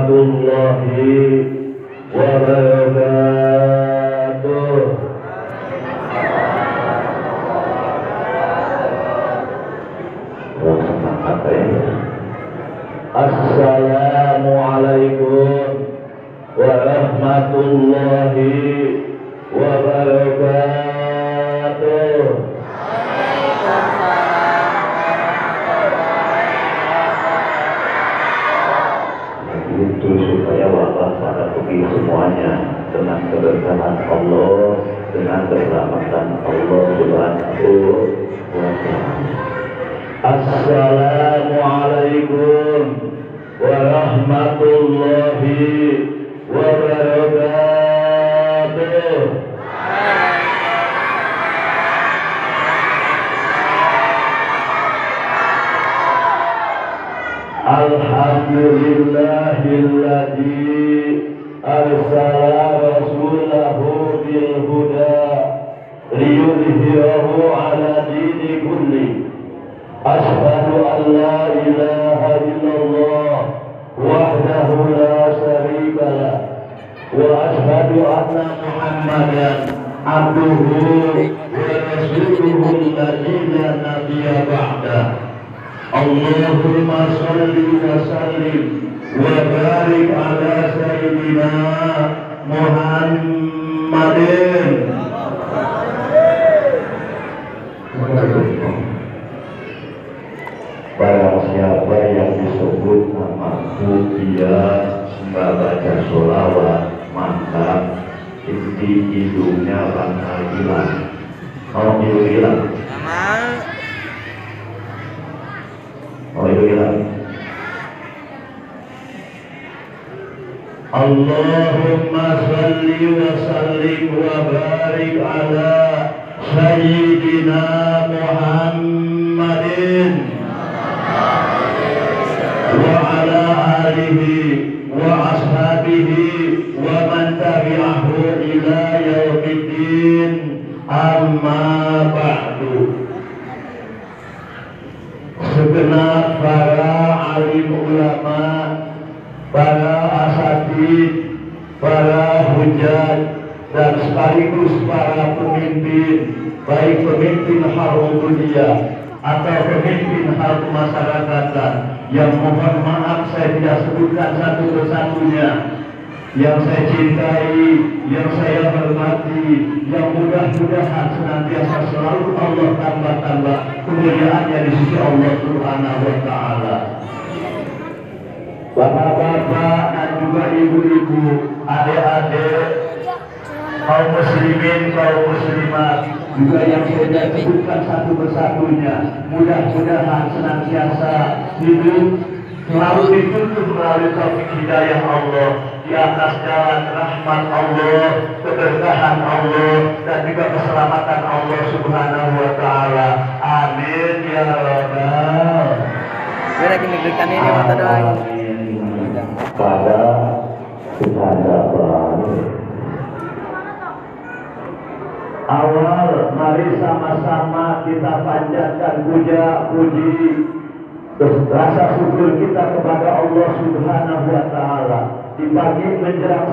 warahmatullahi wabarakatuh. Assalamualaikum warahmatullahi wabarakatuh. Itu supaya wabah pada pergi semuanya dengan keberkahan Allah, dengan keselamatan Allah Subhanahu wa ta'ala. Assalamualaikum warahmatullahi wabarakatuh. Alhamdulillahilladzi arsala rasulahu bil huda liyudhhirahu ala dini kulli. Asyhadu an la ilaha illallah wahdahu la syarika lah wa asyhadu anna Muhammadan abduhu wa rasuluhu alladzi la nabiyya ba'dah. Allahumma shalli wa sallim wa barik ala sayyidina Muhammadin. Barang siapa yang disebut namaku dia membaca sholawat, maka inti hidungnya bakal hilang. Mau hilang? Mau hilang? Allahumma shalli wa sallim wa barik ala sayyidina Muhammadin wa ala alihi wa ashabihi wa man tabi'ahu ila yaumiddin, amma ba'du. Segenap para alim ulama, para asatidz, para hujjat, dan sekaligus para pemimpin, baik pemimpin haul dunia atau pemimpin hal kemasyarakatan, yang mohon maaf saya tidak sebutkan satu persatunya, yang saya cintai, yang saya hormati, yang mudah-mudahan senantiasa selalu Allah tambah-tambah kemuliaannya di sisi Allah Subhanahu wa ta'ala. Bapak-bapak dan juga ibu-ibu, adik-adik, kaum muslimin, kaum muslimat, juga yang saya sebutkan satu persatunya, mudah-mudahan senantiasa hidup selalu dituntun melalui taufik hidayah Allah, di atas jalan rahmat Allah, keberkahan Allah, dan juga keselamatan Allah Subhanahu wa ta'ala. Amin ya rabbal alamin. Pada awal, mari sama-sama kita panjatkan puja-puji rasa syukur kita kepada Allah Subhanahu wa ta'ala di pagi menjelang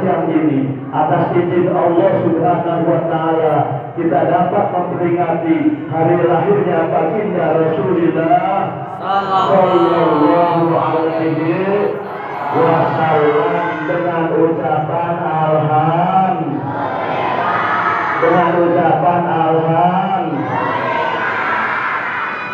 siang ini. Atas izin Allah Subhanahu wa ta'ala kita dapat memperingati hari lahirnya baginda Rasulullah sallallahu alaihi wasallam dengan ucapan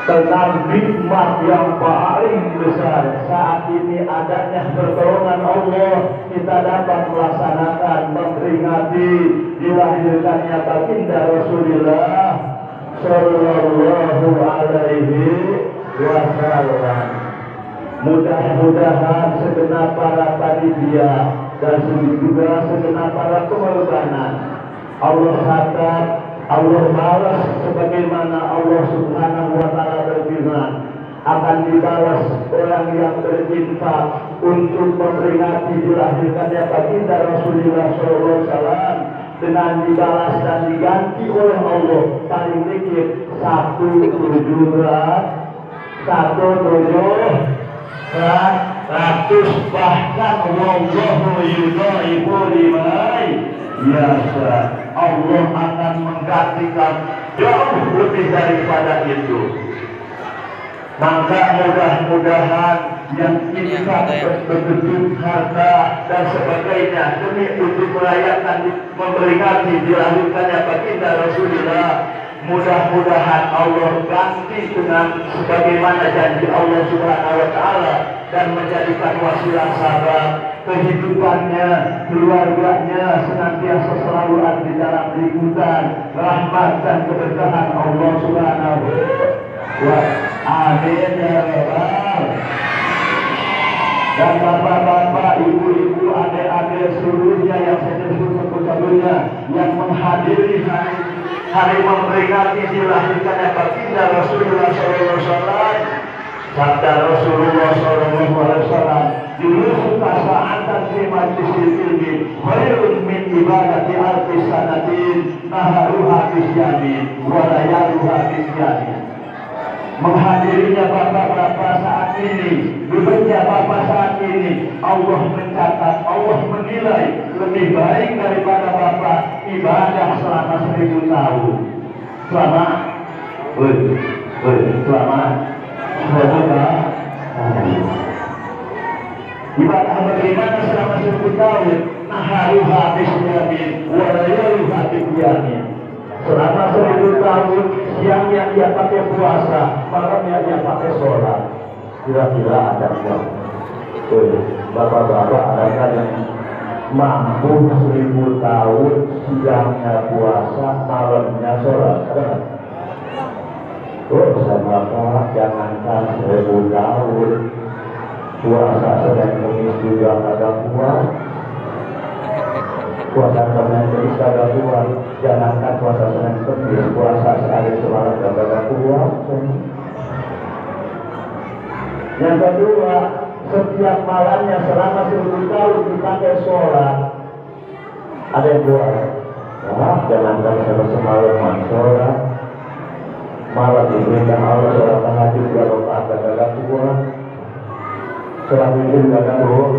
tentang nikmat yang paling besar saat ini adanya pertolongan Allah, kita dapat melaksanakan memperingati dilahirkannya baginda Rasulullah sallallahu alaihi wasallam. Mudah-mudahan segenap para panitia dan juga segenap para pengorbanan Allah catat, Allah balas sebagaimana Allah Subhanahu wa ta'ala berfirman, akan dibalas orang yang berinfak untuk memperingati dilahirkannya baginda Rasulullah SAW dengan dibalas dan diganti oleh Allah paling sedikit 1 700 bahkan wallahu yudhaifu liman yasha. Allah akan menggantikan jauh lebih daripada itu. Maka mudah-mudahan yang infak berbentuk harta dan sebagainya demi untuk merayakan memperingati dilahirkannya baginda Rasulullah, mudah-mudahan Allah ganti dengan sebagaimana janji Allah Subhanahu wa taala dan menjadikan wasilah sabab kehidupannya, keluarganya senantiasa selalu ada di dalam lingkungan rahmat dan keberkahan Allah Subhanahu wa taala. Amin ya rabbal. Dan bapak-bapak, ibu-ibu, adik-adik seluruhnya yang saya sebutnya yang menghadiri hari memperingati dilahirkannya baginda Rasulullah SAW. Sabda Rasulullah SAW, "Julusu tasa'atan fi majlisil ilmi khairun min ibadati alfi sanatin naharuha bisyamin wa layaluha bisyamin." Menghadirinya bapak-bapak saat ini, duduknya bapak saat ini, Allah mencatat, Allah menilai lebih baik daripada bapak ibadah selama 1000 tahun. Selama 1000 tahun. Ibadah bagaimana selama 1000 tahun? Naharuha bisyamin wa layaluha bisyamin. Selama 1000 tahun, siangnya dia pakai puasa, malamnya dia pakai sholat. Kira-kira ada nggak? Bapak-bapak, adakah yang mampu 1000 tahun siangnya puasa, malamnya sholat? Ada nggak? Sama Bapak, jangankan 1000 tahun, puasa Senin Kamis juga ada kuat. Puasa Senin Kamis kagak kuat, jangankan puasa Senin Kamis, puasa sehari semalam kagak kuat. Yang kedua, setiap malamnya selama 1000 tahun dipakai sholat. Ada yang buat, jangankan semalam sholat, malam diperintah Allah sholat tahajud 2 rakaat kagak kuat, sholat witir kagak kuat.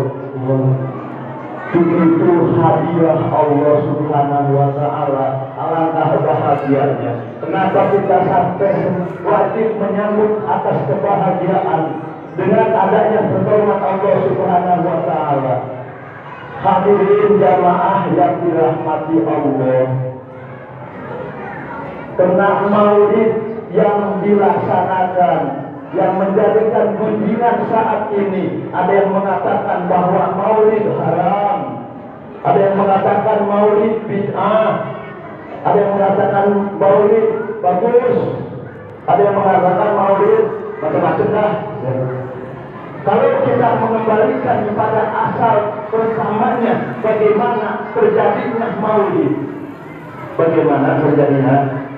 Begitu hadiah Allah Subhanahu wa taala, alangkah bahagianya. Kenapa kita sampai wajib menyambut atas kebahagiaan dengan adanya pertolongan Allah Subhanahu wa taala. Hadirin jamaah yang dirahmati Allah, kena maulid yang dilaksanakan yang menjadikan kunjungan saat ini, ada yang mengatakan bahwa maulid haram, ada yang mengatakan maulid bid'ah, ada yang mengatakan maulid bagus, ada yang mengatakan maulid macam-macam dah. Kalau kita mengembalikan kepada asal pertamanya, bagaimana terjadinya maulid, bagaimana terjadinya,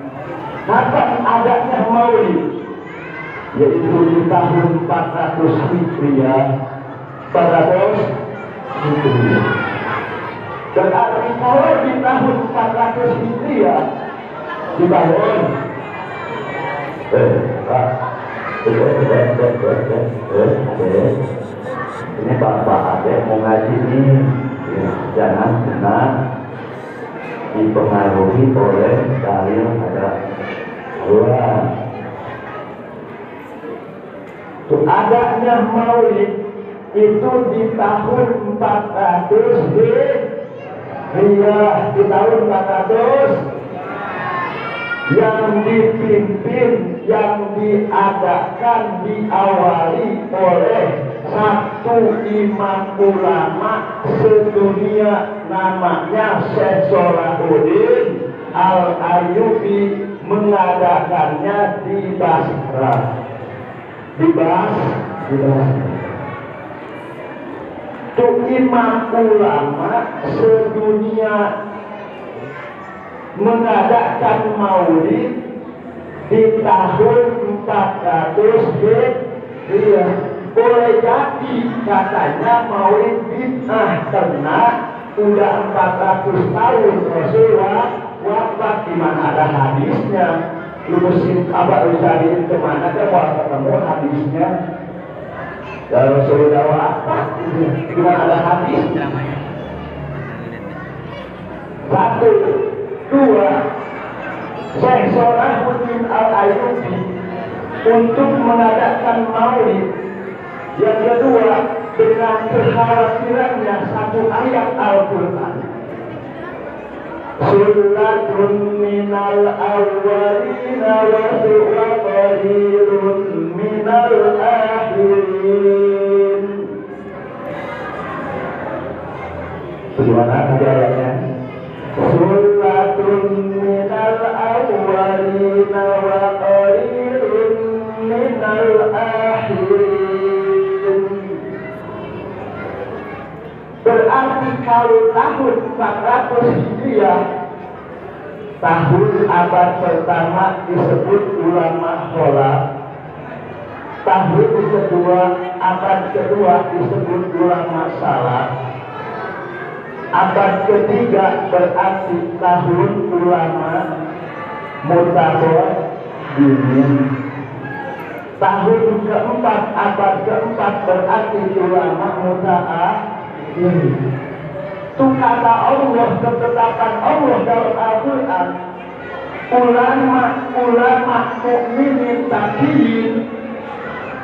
kapan adanya maulid, yaitu di tahun 400 Hijriah, 400 Hijriah. Berarti kalau di tahun 400 Hijriah, di tahun ini bapak ada mau ngaji nih, jangan kena dipengaruhi oleh dalil ada Quran. Adanya maulid itu di tahun 400 Hijriah, di tahun 400 yang dipimpin, yang diadakan, diawali oleh satu imam ulama sedunia, namanya Syekh Salahuddin Al-Ayyubi, mengadakannya di Basra. Dibahas itu imam ulama sedunia mengadakan maulid di tahun 400 Hijriah. Boleh jadi katanya maulid bid'ah karena udah 400 tahun Rasulullah wafat, di mana ada hadisnya. Lurusin kabar cariin kemana kan mau ketemu hadisnya. Ya Rasulullah wafat Gimana ada hadis? Satu, dua, Syekh Salahuddin Al-Ayyubi untuk mengadakan maulid. Yang kedua, dengan kekhawatirannya satu ayat Al-Quran. Sulatun minal awwalina wa qalilun minal akhirin. Bagaimana tadi ayatnya? Sulatun minal awwalina wa qalilun minal akhirin. Berarti kalau tahun 400 Hijriah, tahun abad pertama disebut ulama kholaf, tahun kedua abad kedua disebut ulama salaf, abad ketiga berarti tahun ulama mutabaddilin, tahun keempat abad keempat berarti ulama muta'akhir. Itu kata Allah, ketetapan Allah dalam Al-Quran. Ulama mukminin taqiyin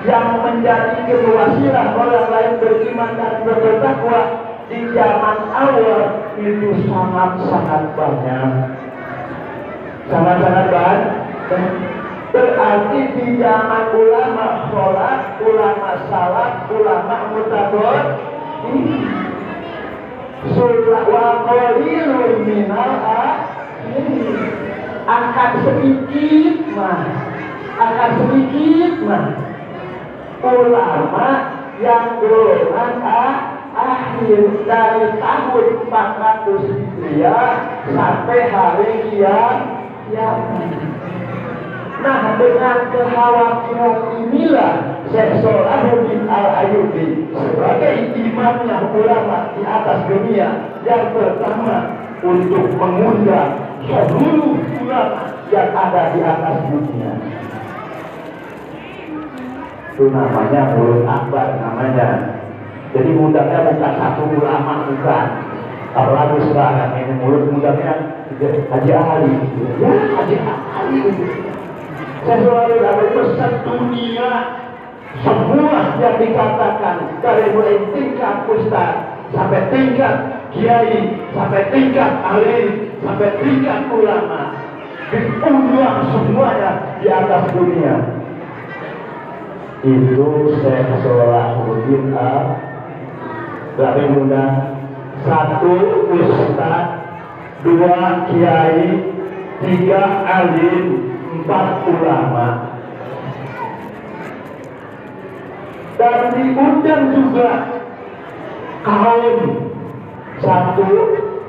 yang menjadi kewakilan orang lain beriman dan bertakwa di zaman awal itu sangat-sangat banyak. Sangat-sangat banyak. Berarti di zaman ulama kholaf, ulama salaf, ulama mutabaddilin, wa qalilun minal akhirin, akan sedikit ulama yang golongan akhir dari tahun 400 Hijriah sampai hari kiamat. Nah, dengan kekhawatiran inilah Syekh Salahuddin Al-Ayyubi sebagai imamnya ulama di atas dunia yang pertama untuk mengundang seluruh ulama yang ada di atas dunia. Itu namanya mulut akbar namanya. Jadi mudahnya bukan satu ulama, bukan. Kalau lagu sekarang ini mulut mudahnya Haji Ali. Ya, Haji Ali. Saya selalu dapat pesan dunia, semua yang dikatakan dari mulai tingkat ustaz sampai tingkat kiai, sampai tingkat alim, sampai tingkat ulama, diundang semuanya di atas dunia. Itu Syekh Salahuddin dari muda, satu ustaz, dua kiai, tiga alim, empat ulama, dan diundang juga kaum, satu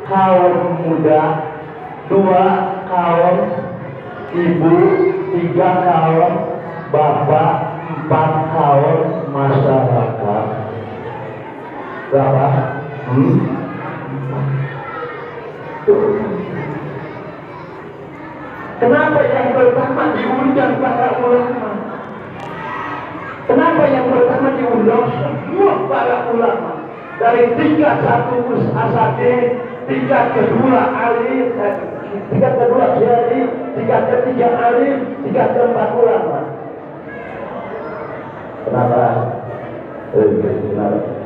kaum muda, dua kaum ibu, tiga kaum bapak, empat kaum masyarakat. Berapa? Kenapa yang pertama diundang para ulama? Kenapa yang pertama diundang semua para ulama? Dari tingkat satu asatidz, tingkat kedua alim, tingkat kedua kiai, tingkat ketiga alim, tingkat keempat ulama. Kenapa? Kenapa?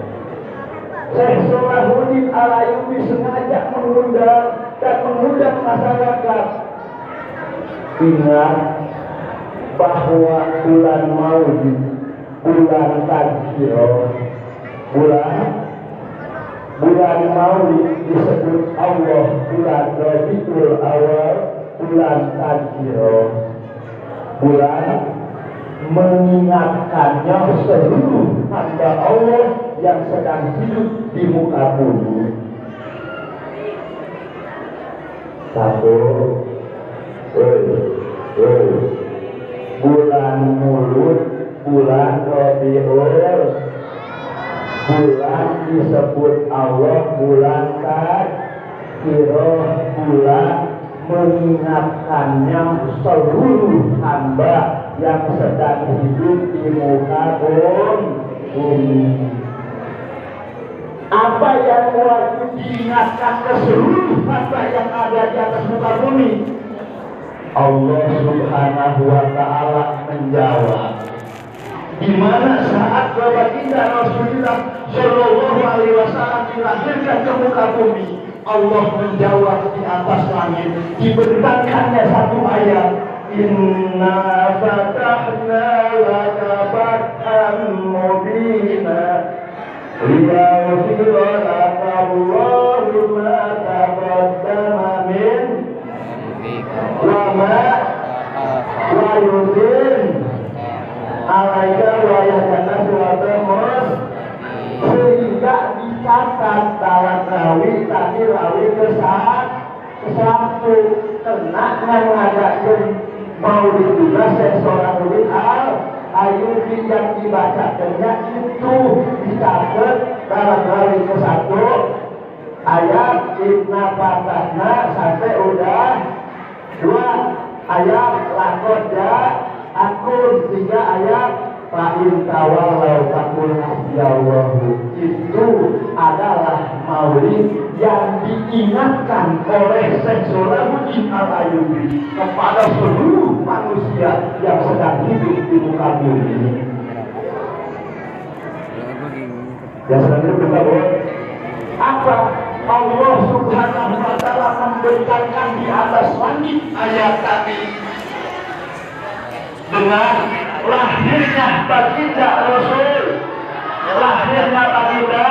Syekh Salahuddin Al-Ayyubi sengaja mengundang dan mengundang masyarakat. Ingat bahwa bulan Maulid, bulan Tadzkirah, bulan Maulid disebut Allah bulan Rabiul Awal, bulan Tadzkirah, bulan mengingatkannya seluruh hamba Allah yang sedang hidup di muka bumi. Satu, bulan Mulut, bulan Rabiul, bulan disebut Allah bulan Tadzkirah, bulan mengingatkannya seluruh hamba yang sedang hidup di muka bumi. Apa yang wajib diingatkan ke seluruh hamba yang ada di atas muka bumi? Allah Subhanahu wa Ta'ala menjawab. Di mana saat baginda Rasulullah Shallallahu Alaihi Wasallam dilahirkan ke muka bumi, Allah menjawab di atas langit, dibentangkannya satu ayat, Inna fatahna laka fathan mubina liyaghfira laka Allahu ma taqaddama min wa ma wa yudin alaika wa yakana suwatamus, sehingga dicatat dalam rawi tadi rawi ke-1 kena ngadakan maulid juga seorang murid Ayubi yang dibacakannya itu dicatat dalam rawi ke-1 ayat Inna Fatahna sampai udah 2 ayat lakoda akun 3 ayat Fa'in tawalau fakul hasbiyallahu. Itu adalah maulid yang diingatkan oleh Syekh Salahuddin Al-Ayyubi kepada seluruh manusia yang sedang hidup di muka bumi. Yang sedang hidup di muka bumi. Apa? Allah Subhanahu wa Ta'ala membentangkan di atas langit ayat tadi dengan lahirnya baginda Rasul, lahirnya baginda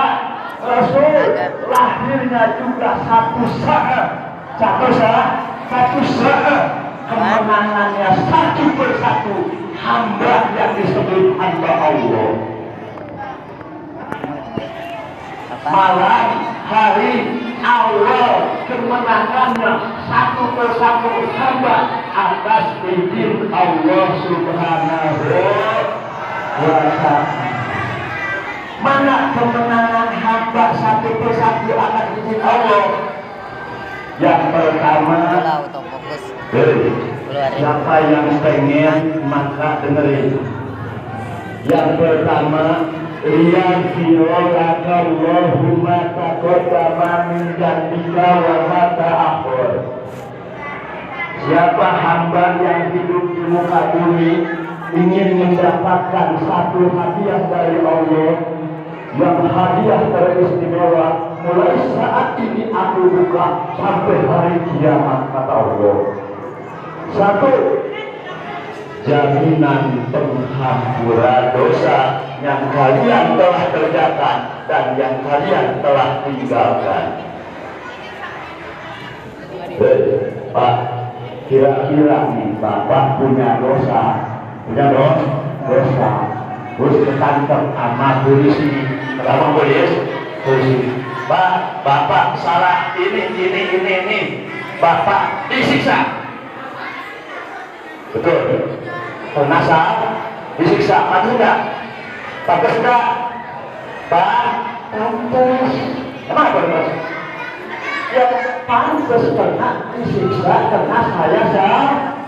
Rasul, lahirnya juga satu saat kemenangannya satu persatu hamba yang disebut hamba Allah. Malam hari awal kemenangannya satu persatu hamba atas izin Allah Subhanahu wa Ta'ala. Mana kemenangan hamba satu persatu atas izin Allah? Yang pertama, siapa yang pengen maka dengerin. Yang pertama, liyaghfiraka Allahumma taqaddama min dzambika wa ma ta'akhkhar. Siapa hamba yang hidup di muka bumi ingin mendapatkan satu hadiah dari Allah, yang hadiah teristimewa, mulai saat ini aku buka sampai hari kiamat, kata Allah. 1, jaminan penghampuran dosa yang kalian telah kerjakan dan yang kalian telah tinggalkan. Pak, kira-kira nih Bapak punya dosa, terus ketangkep sama polisi, ketangkep polisi. Pak, Bapak salah ini, Bapak disiksa. Betul. Penasar disiksa, pantas enggak? Pantas enggak? Pak, pantas. Emang apa pantas? Ya pantas karena disiksa karena saya salah,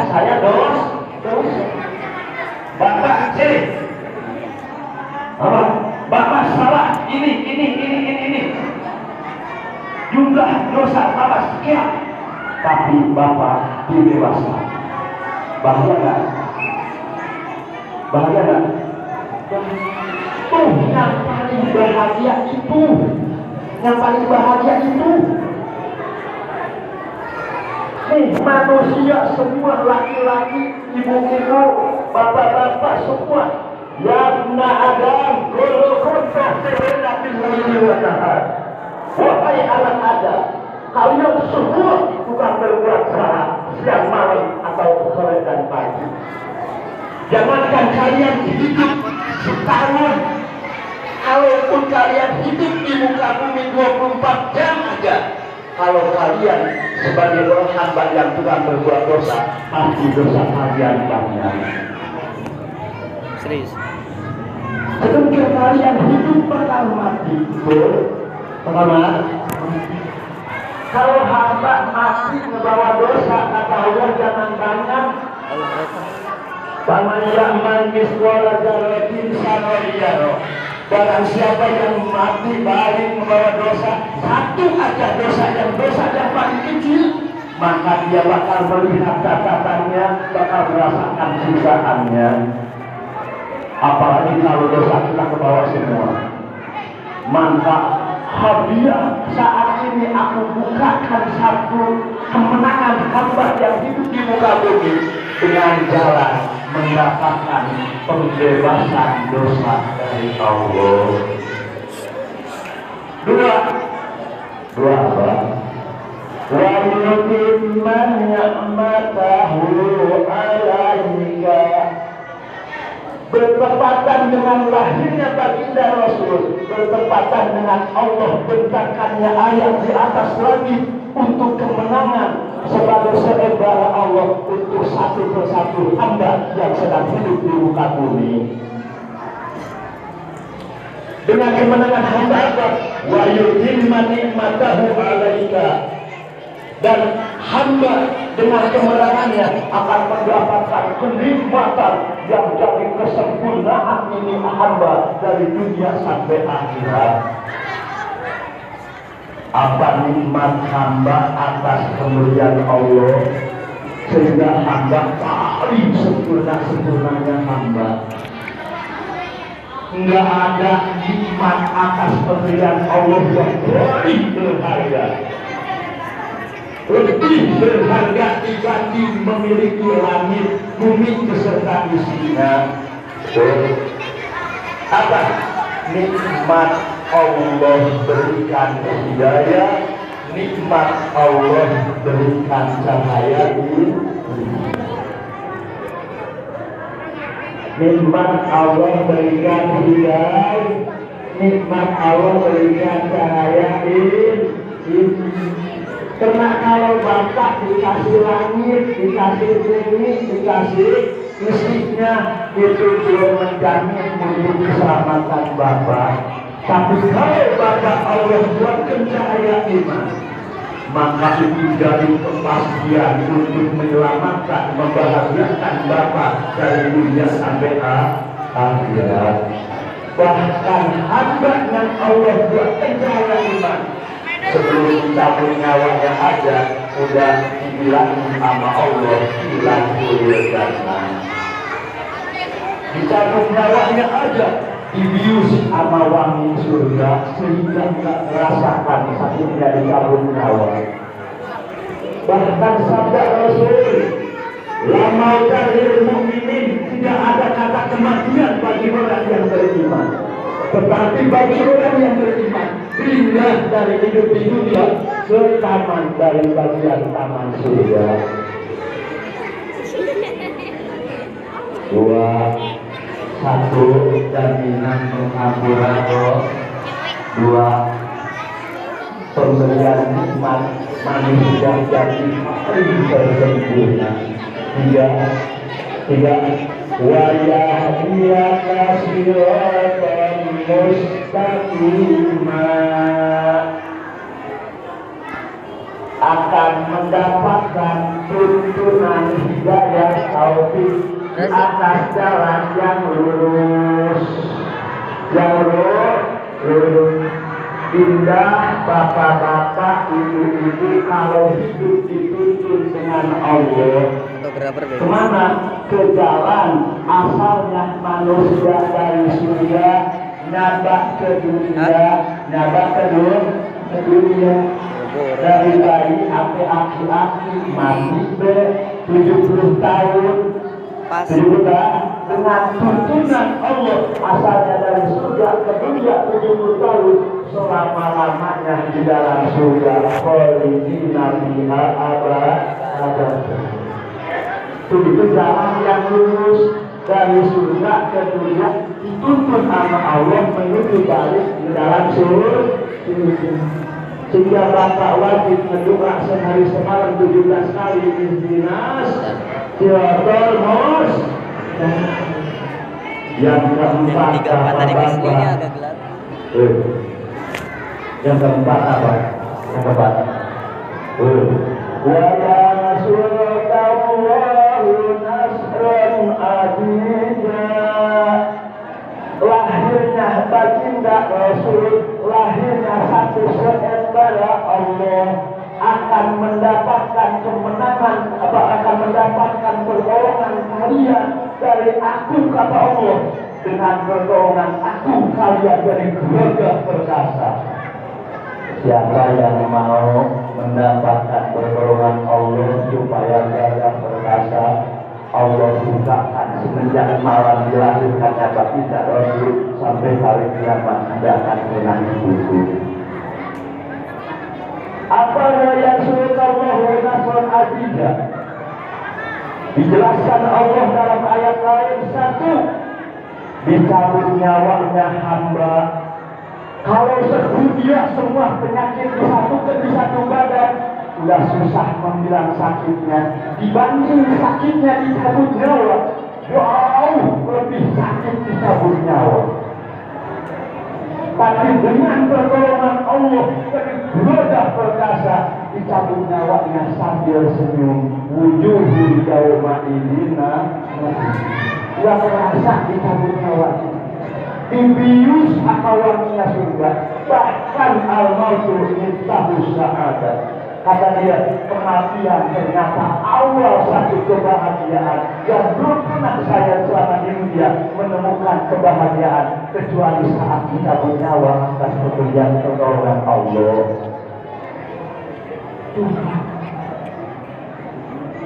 saya dosa. Bapak sini. Apa? Bapak salah ini. Jumlah dosa Bapak sekian. Tapi Bapak dibebaskan. Bahagia nggak? Tuh yang paling bahagia itu, nih manusia semua, laki-laki, ibu-ibu, bapak-bapak semua, yang Adam, golokon wahai anak Adam, kalian semua bukan berbuat salah siang malam atau sore dan pagi. Jangankan kalian hidup setahun, kalaupun kalian hidup di muka bumi 24 jam aja, kalau kalian sebagai orang hamba yang tukang berbuat dosa, pasti dosa kalian banyak. Serius. Ketika kalian hidup bakal mati, pertama, kalau hamba mati membawa dosa, kata Allah jangan banyak. Paman yang manis wala jaratin sanoriano. Barang siapa yang mati balik membawa dosa, satu aja dosa yang paling kecil, maka dia bakal melihat catatannya, bakal merasakan sisaannya. Apalagi kalau dosa kita ke bawah semua. Maka hadiah saat ini aku bukakan satu kemenangan hamba yang hidup di muka bumi dengan jalan mendapatkan pembebasan dosa dari Allah. Dua apa? Wa yutimma ni'matahu 'alaika. Bertepatan dengan lahirnya baginda Rasul, bertepatan dengan Allah bentangkannya ayat di atas langit untuk kemenangan sebagai seebara Allah untuk satu persatu hamba yang sedang hidup di muka bumi. Dengan kemenangan hamba apa? Wa yutimma ni'matahu 'alaika. Dan hamba dengan kemenangannya akan mendapatkan kenikmatan yang jadi kesempurnaan ini hamba dari dunia sampai akhirat. Apa nikmat hamba atas kemuliaan Allah sehingga hamba paling sempurnanya hamba. Enggak ada nikmat atas pemberian Allah yang paling berharga, lebih berharga dibanding memiliki langit, bumi beserta isinya. Apa? Nikmat Allah berikan hidayah, nikmat Allah berikan cahaya nikmat Allah berikan hidayah, nikmat Allah berikan cahaya karena kalau Bapak dikasih langit, dikasih bumi, dikasih listriknya, itu belum menjamin untuk keselamatan Bapak. Tapi kalau Bapak Allah buatkan cahaya iman, maka itu jadi kepastian untuk menyelamatkan, membahagiakan Bapak dari dunia sampai akhirat. Bahkan hamba yang Allah buatkan cahaya iman, sebelum cabut nyawanya aja udah dibilang sama Allah hilang jannah. Dicabut nyawanya aja dibius sama wangi surga sehingga nggak merasakan sakitnya dicabut nyawa. Bahkan sabda Rasul, la mauta lil mu'minin, tidak ada kata kematian bagi orang yang beriman. Tetapi bagi orang yang beriman, pindah dari hidup di dunia ke taman dari bagian taman surga. Satu, jaminan pengampunan dosa. Dua, pemberian nikmat manusia jadi paling sempurna. Tiga, wa yahdiyaka siratan mustaqima, akan mendapatkan tuntunan hidayah taufik di atas jalan yang lurus. Indah bapak-bapak, ibu-ibu kalau hidup dituntun dengan Allah. Kemana? Ke jalan asalnya manusia dari surga nyabak ke dunia, dari bayi sampai aki-aki mati 70 tahun. Dengan tuntunan Allah asalnya dari surga ke dunia 70 tahun, selama-lamanya di dalam surga. Khalidina fiha abada. Itu jalan yang lurus dari surga ke dunia dituntun sama Allah menuju balik di dalam surga. Sehingga Bapak wajib mendoa sehari semalam 17 kali ihdinas siratal mustaqim. Yang keempat apa? Yang keempat apa? Yang keempat. Wa nasrullahu nasran adida. Lahirnya bagi supaya dari keluarga perkasa. Siapa yang mau mendapatkan pertolongan Allah supaya keluarga perkasa, Allah bukakan semenjak malam dilahirkannya baginda Rasul sampai hari kiamat tidak akan pernah ditutup. Apa yang surallahu nasran azizah? Dijelaskan Allah dalam ayat lain, satu, dicabut nyawanya hamba. Kalau sedunia semua penyakit disatukan di satu badan, udah susah membilang sakitnya. Dibanding sakitnya dicabut nyawa, jauh lebih sakit dicabut nyawa. Tapi dengan pertolongan Allah dari keluarga perkasa, dicabut nyawanya sambil senyum. Wujuhu yauma idina, yang merasa dicabut nyawanya. Dibius apa wanginya surga, bahkan al-mautu miftahus sa'adat. Kata dia, kematian ternyata awal satu kebahagiaan yang belum pernah saya selama di dunia menemukan kebahagiaan kecuali saat kita bernyawa atas pekerjaan pertolongan Allah.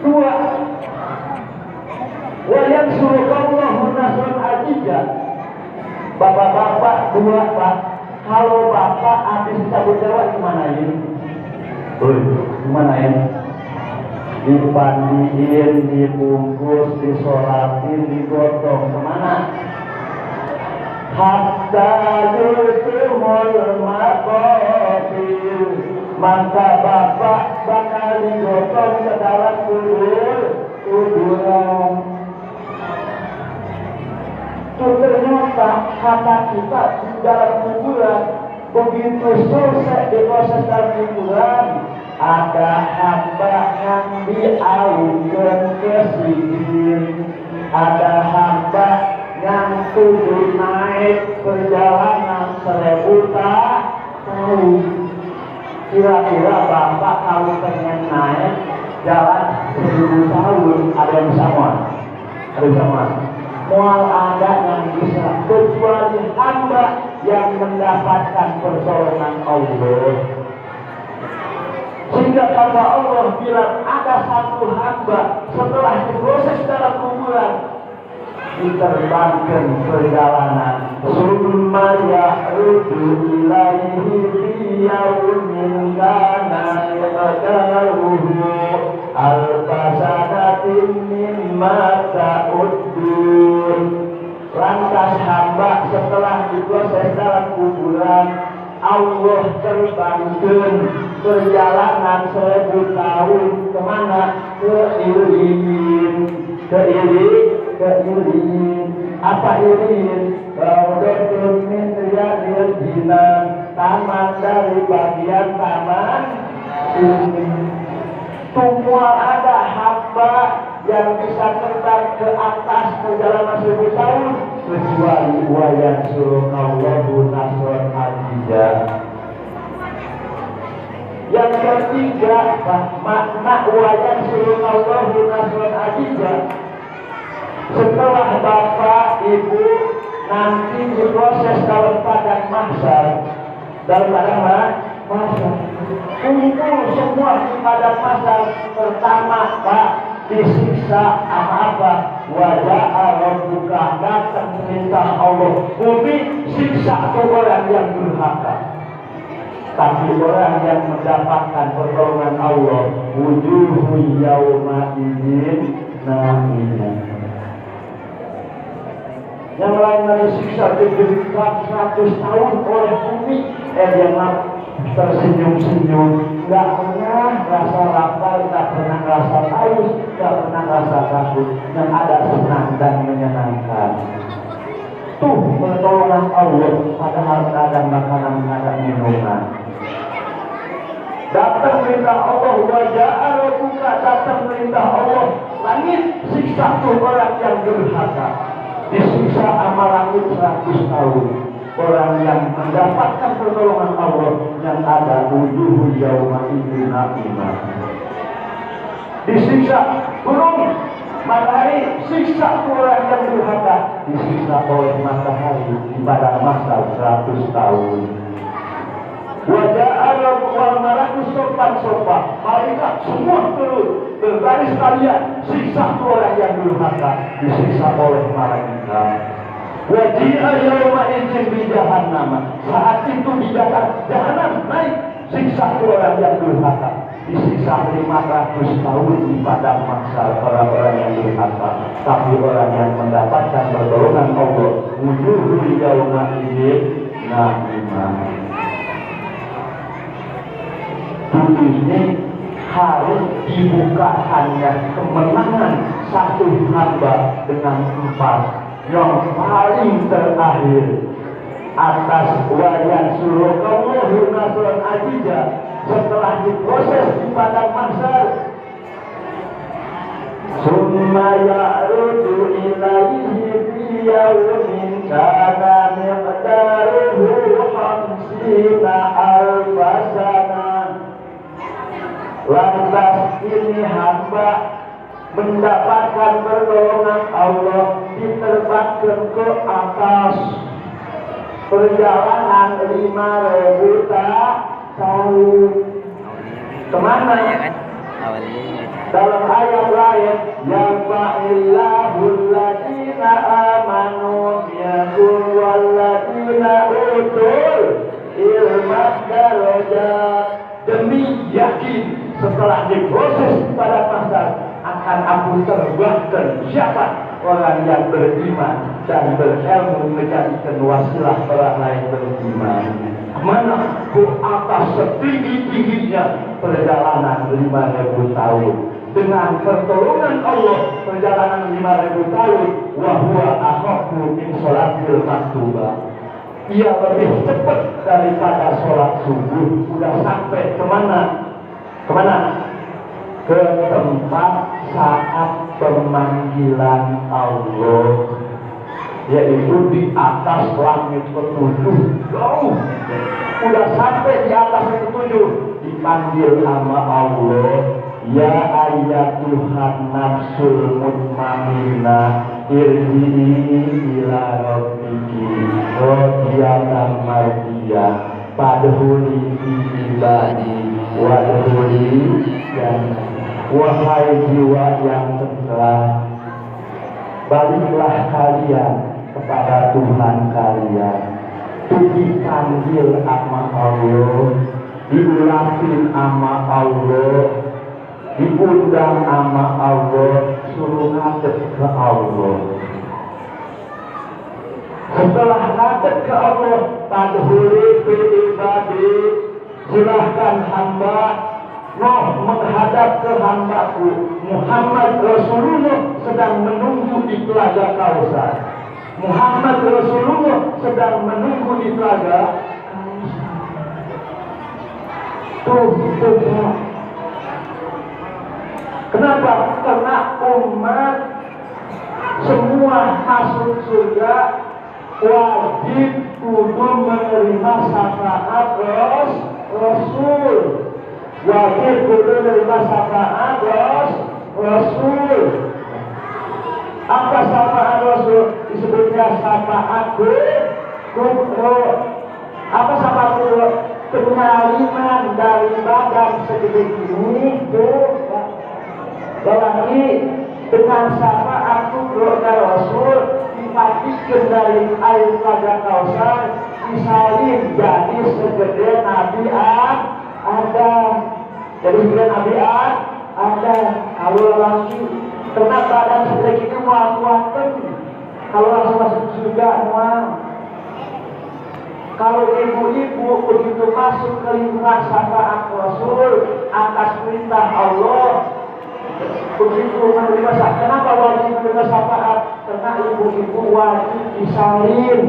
Dua, wa yansurullahu nasran azizah. Bapak-bapak dua, Pak, kalau bapak habis cabut nyawa gimana ini? Gimana ya? Dipandiin, dibungkus, disolatin, digotong kemana? Hatta yutimul maqabir, maka bapak bakal digotong ke dalam kuburan. Ternyata kata kita di dalam kuburan, begitu selesai diproses dalam kuburan, ada hamba yang diaulkan ke sini, ada hamba yang tujuh naik perjalanan 1000 tahun. Kira-kira bapak kalau pengen naik jalan 1000 tahun, ada yang sama? Ada yang sama? Mual ada yang bisa, kecuali hamba yang mendapatkan pertolongan Allah. Sehingga kata Allah bilang ada satu hamba setelah diproses dalam kuburan diterbangkan perjalanan summa ya'rudu ilaihi biyaumin kana yaqdaruhu al-fasanatin mimma ta'uddun. Lantas hamba setelah diproses dalam kuburan, Allah terbangkan perjalanan 1000 tahun kemana? Ke Ilin. Ke Ilin. Apa Ilin? Raudhatun min riyadil jinan, taman dari bagian taman ini. Semua ada hamba yang bisa terbang ke atas perjalanan 1000 tahun kecuali wa yansurullahu nasran azizah. Yang ketiga, makna wa yansurullahu nasran azizah, setelah bapak ibu nanti diproses dalam padang mahsyar, dalam padang mahsyar kumpul semua di padang mahsyar. Pertama, Pak, disiksa apa? Wajah rabbuka, datang perintah Allah, bumi siksa orang yang durhaka. Tapi orang yang mendapatkan pertolongan Allah, wujuhu yauma idzin naimah. Yang lain dari siksa diberikan 100 tahun oleh bumi, dia tersenyum-senyum, nggak pernah rasa lapar, nggak pernah rasa haus, nggak pernah rasa takut, yang ada senang dan menyenangkan. Tuh pertolongan Allah, padahal ada makanan, ada minuman. Datang perintah Allah, wajah buka, datang perintah Allah, langit siksa tuh orang yang durhaka, disiksa amal langit 100 tahun. Orang yang mendapatkan pertolongan Allah yang ada wujuhu yauma idzin naimah. Disiksa belum Matahari siksa orang yang durhaka, disiksa oleh matahari di padang mahsyar 100 tahun. Wajah alam wal malaku sopan-sopan, malaikat semua turun berbaris kalian, siksa orang yang durhaka, disiksa oleh malaikat. Wajah yawma idzin bi jahannam, saat itu di jahanam naik siksa orang yang durhaka, disiksa 500 tahun di padang mahsyar orang-orang yang durhaka. Tapi orang yang mendapatkan pertolongan Allah, wujuhul yawma idzin na'imah. Ini harus dibuka hanya kemenangan satu hamba dengan 4 yang paling terakhir atas wayan suruhullahu nasran ajija. Setelah diproses di padang mahsyar, summa ya'rudu ilaihi fi yawmin kana miqdaruhu 50 alfa sana. Lantas ini hamba mendapatkan pertolongan Allah, diterbangkan ke atas perjalanan 5.000 tahun. Kemana? Dalam ayat lain, yarfa'illahul ladzina amanu minkum walladzina utul ilma darajat. Demi yakin setelah diproses pada mahsyar akan aku terbangkan siapa orang yang beriman dan berilmu menjadikan wasilah orang lain beriman. Mana ke atas setinggi-tingginya perjalanan 5.000 tahun. Dengan pertolongan Allah perjalanan 5.000 tahun, wa huwa akhaffu min sholatil maktubah. Ia lebih cepat daripada sholat subuh. Sudah sampai kemana? Kemana? Ke tempat saat pemanggilan Allah, yaitu di atas langit ketujuh. Jauh. Sudah sampai di atas langit ketujuh, dipanggil sama Allah. Ya ayyatuhan nafsul mutmainnah irji'i ila rabbiki radiyatan mardiyah fadkhuli fi ibadi wadkhuli jannah. Wahai jiwa yang tenteram, baliklah kalian kepada Tuhan kalian. Dipanggil sama Allah, diulangin sama Allah, diundang sama Allah, suruh ngadep ke Allah. Setelah ngadep ke Allah, fadkhuli fi ibadi, silahkan hamba menghadap ke hambaku. Muhammad Rasulullah sedang menunggu di Telaga Kausar. Muhammad Rasulullah sedang menunggu di Telaga Kausar. Kenapa? Karena umat semua masuk surga wajib kudu menerima syafaat Rasul. Wajib kudu menerima syafaat Rasul. Apa syafaat Rasul? Disebutnya syafaat kubro. Apa syafaat kubro? Penyaliman dari badan segede ini ke lagi dengan syafaat kubro dari Rasul, dipastikan dari air Telaga Kausar, disalin jadi segede Nabi Adam. Jadi segede Nabi Adam. Kalau lagi kena badan segede itu mau kuatin, kalau langsung masuk surga mau. Kalau ibu-ibu begitu masuk ke lingkungan syafaat Rasul atas perintah Allah, begitu menerima syafaat. Kenapa wajib menerima syafaat? Karena ibu-ibu wajib disalin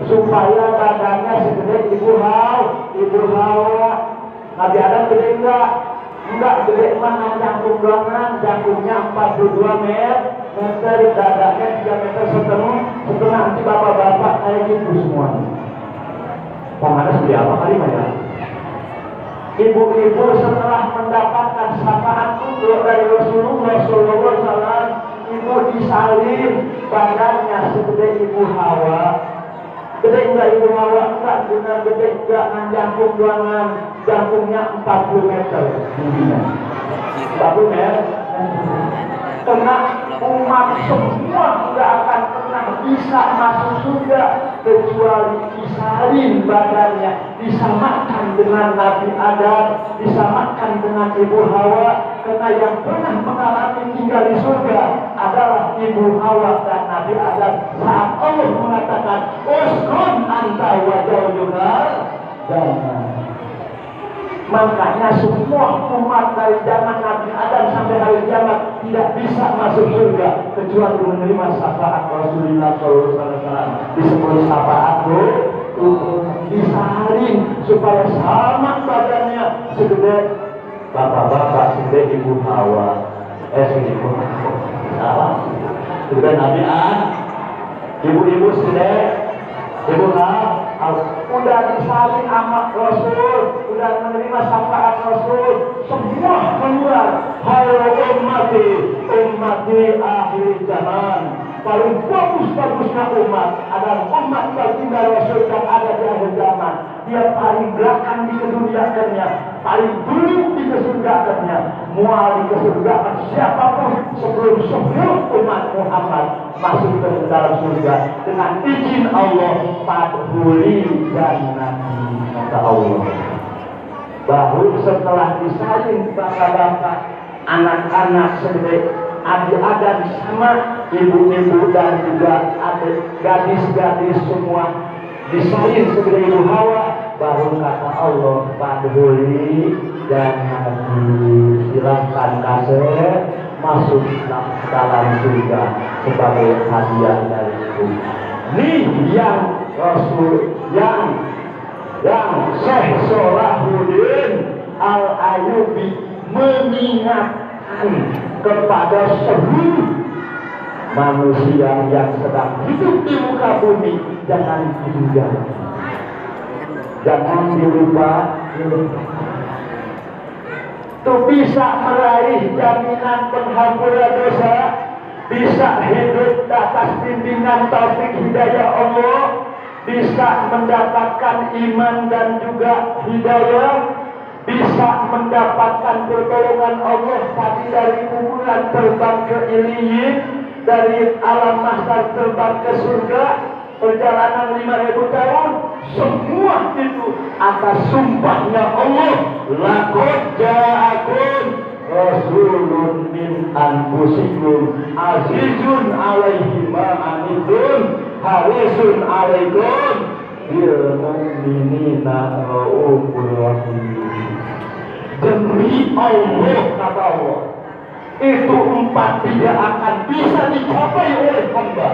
supaya badannya segede ibu Hawa. Nabi Adam gede enggak gede mah jangkung doangan, jangkungnya 42 meter, dadanya 3 meter setengah. Nanti bapak-bapak kayak gitu semuanya. Pemana seperti apa kali ya? Ibu-ibu setelah mendapatkan syafaat kubro dari Rasulullah SAW, ibu disalin badannya segede ibu Hawa. Gede enggak ibu Hawa? Enggak, benar gede enggak. Jangkung doangan, jangkungnya 40 meter tingginya. 40 meter. Karena umat semua tidak akan pernah bisa masuk surga kecuali disalin badannya, disamakan dengan Nabi Adam, disamakan dengan Ibu Hawa. Karena yang pernah mengalami tinggal di surga adalah Ibu Hawa dan Nabi Adam. Saat Allah mengatakan uskun anta wa zawjuka, dan makanya semua umat dari zaman Nabi Adam sampai hari kiamat tidak bisa masuk surga kecuali menerima syafaat Rasulullah SAW. Disebut syafaat itu disalin supaya sama badannya segede bapak-bapak, segede Ibu Hawa, segede Ibu Hawa, segede Nabi Adam, ibu-ibu segede Ibu Hawa. Udah disalin sama Rasul, udah menerima syafaat Rasul, semua keluar. Hai ummati akhir zaman, paling bagus-bagusnya umat adalah umat baginda Rasul yang ada di akhir zaman. Dia paling belakang dikesurgakannya, paling dulu dikesurgakannya, mual dikesurgakan siapapun sebelum umat Muhammad masuk ke dalam surga dengan izin Allah. Fadhuli jannati, kata Allah. Baru setelah disalin bapak-bapak, anak-anak segede Abi Adam sama ibu-ibu dan juga adik gadis-gadis semua disalin segede Ibu Hawa, baru kata Allah fadhuli jannati, silahkan kasih masuk dalam surga sebagai hadiah dari Ibu. Ini yang Rasul yang Syekh Salahuddin Al-Ayyubi mengingatkan kepada seluruh manusia yang sedang hidup di muka bumi, jangan dilupakan, jangan dilupakan. Itu bisa meraih jaminan penghampuran dosa, bisa hidup di atas bimbingan taufik hidayah Allah, bisa mendapatkan iman dan juga hidayah, bisa mendapatkan pertolongan Allah tadi dari kuburan terbang ke Iliyin, dari alam mahsyar terbang ke surga, perjalanan 5.000 tahun, semua itu atas sumpahnya Allah. Laqad ja'akum rasulun min anfusikum azizun alaihi ma anittum harisun alaikum bil mu'minina raufur rahim. Demi Allah, kata Allah, itu 4 tidak akan bisa dicapai oleh hamba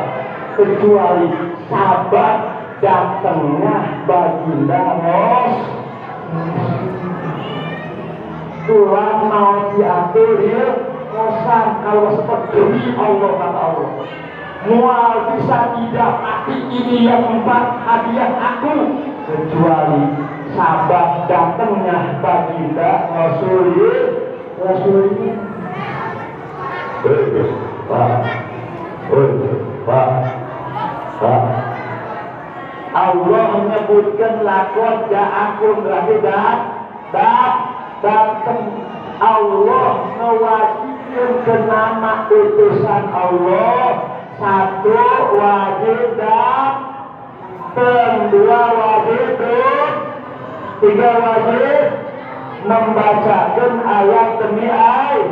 kecuali sabar datangnya baginda Rasul. Tulang mau diatur ya, kosan kalau seperti demi Allah, kata Allah. Mual bisa tidak mati ini yang 4 hadiah aku kecuali sabar datangnya baginda Rasul. Pak. Allah menyebutkan lakon ja'akum, berarti datang. Allah mewajibkan ke nama utusan Allah. 1 wajib datang, 2 wajib 3 wajib membacakan ayat demi ayat,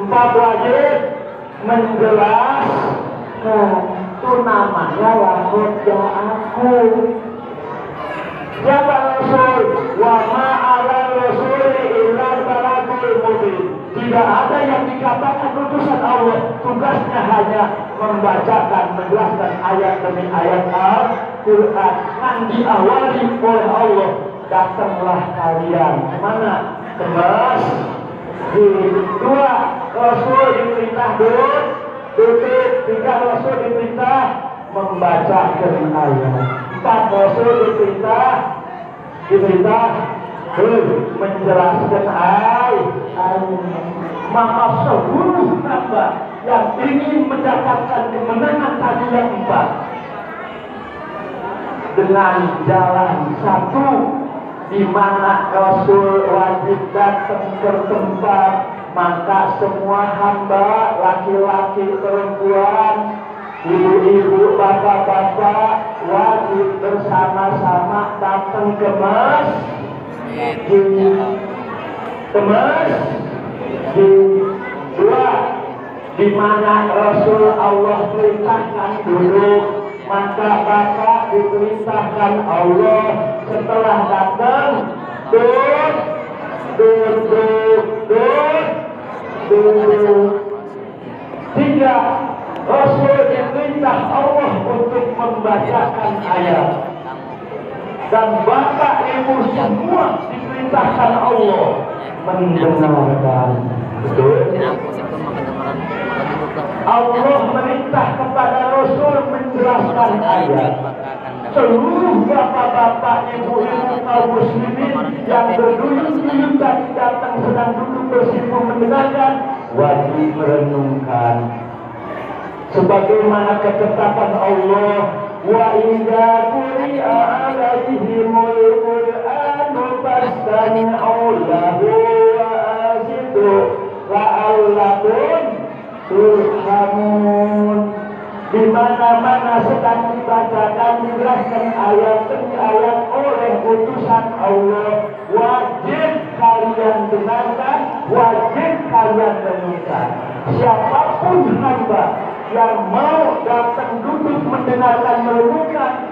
4 wajib menjelaskan. Itu namanya lakon ja'akum. Siapa Rasul? Wa ma'ala rasuli illa balagul mubin. Tidak ada yang dikatakan utusan Allah, tugasnya hanya membacakan, menjelaskan ayat demi ayat Al-Quran. Yang diawali oleh Allah, datanglah kalian kemana? Ke masjid. 2 Rasul diperintah duduk. 3 Rasul diperintah membacakan ayat. 4 Rasul diperintah menjelaskan ayat. Maka seluruh hamba yang ingin mendapatkan kemenangan tadi yang 4 dengan jalan satu, di mana Rasul wajib datang ke tempat, maka semua hamba, laki-laki, perempuan, ibu-ibu, bapak-bapak wajib bersama-sama datang ke masjid. Dua, di mana Rasul Allah perintahkan duduk, maka bapak diperintahkan Allah setelah datang duduk. Tiga, Rasul diperintah Allah untuk membacakan ayat, dan bapak ibu semua diperintahkan Allah mendengarkan. Betul? Allah merintah kepada Rasul menjelaskan ayat. Seluruh bapak-bapak, ibu-ibu, kaum muslimin yang berduyun-duyun tadi datang sedang duduk bersimpuh mendengarkan, wajib merenungkan sebagaimana ketetapan Allah, wa idza quri'a 'alaihimul qur'anu fastami'u lahu wa ansitu la'allakum turhamun. Di mana-mana sedang dibacakan, dijelaskan ayat demi ayat oleh utusan Allah, wajib kalian dengarkan, wajib kalian renungkan. Siapapun hamba yang mau datang duduk mendengarkan, merenungkan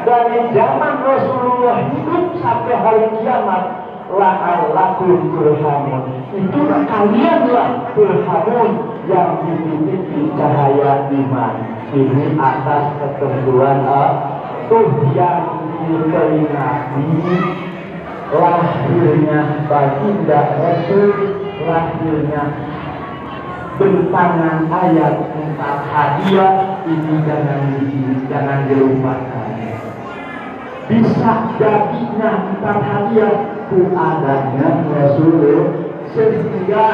dari zaman Rasulullah hidup sampai hari kiamat, la'allakum turhamun, itulah kalianlah turhamun yang dimiliki cahaya iman. Ini atas ketentuan tuh yang diperingati lahirnya baginda Rasul, lahirnya bentangan ayat 4 hadiah ini jangan dilupakan. Bisa jadinya 4 hadiah itu adanya Rasul, sehingga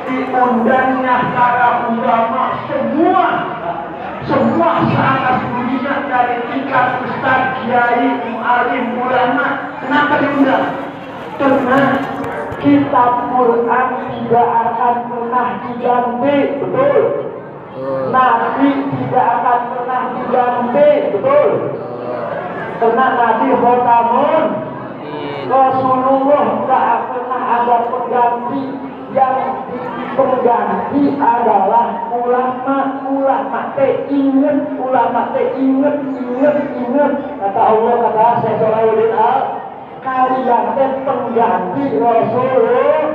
diundangnya para ulama semua seatas dunia, dari tingkat ustaz, kiai, mu'alim, ulama. Kenapa diundang? Karena kitab Quran tidak akan pernah diganti, betul? Nabi tidak akan pernah diganti, betul? Karena Nabi khotamun, Rasulullah tidak pernah ada pengganti. Yang pengganti adalah ulama. Ulama teh ingat, kata Allah, kata Syekh Salahuddin kalian teh pengganti Rasulullah.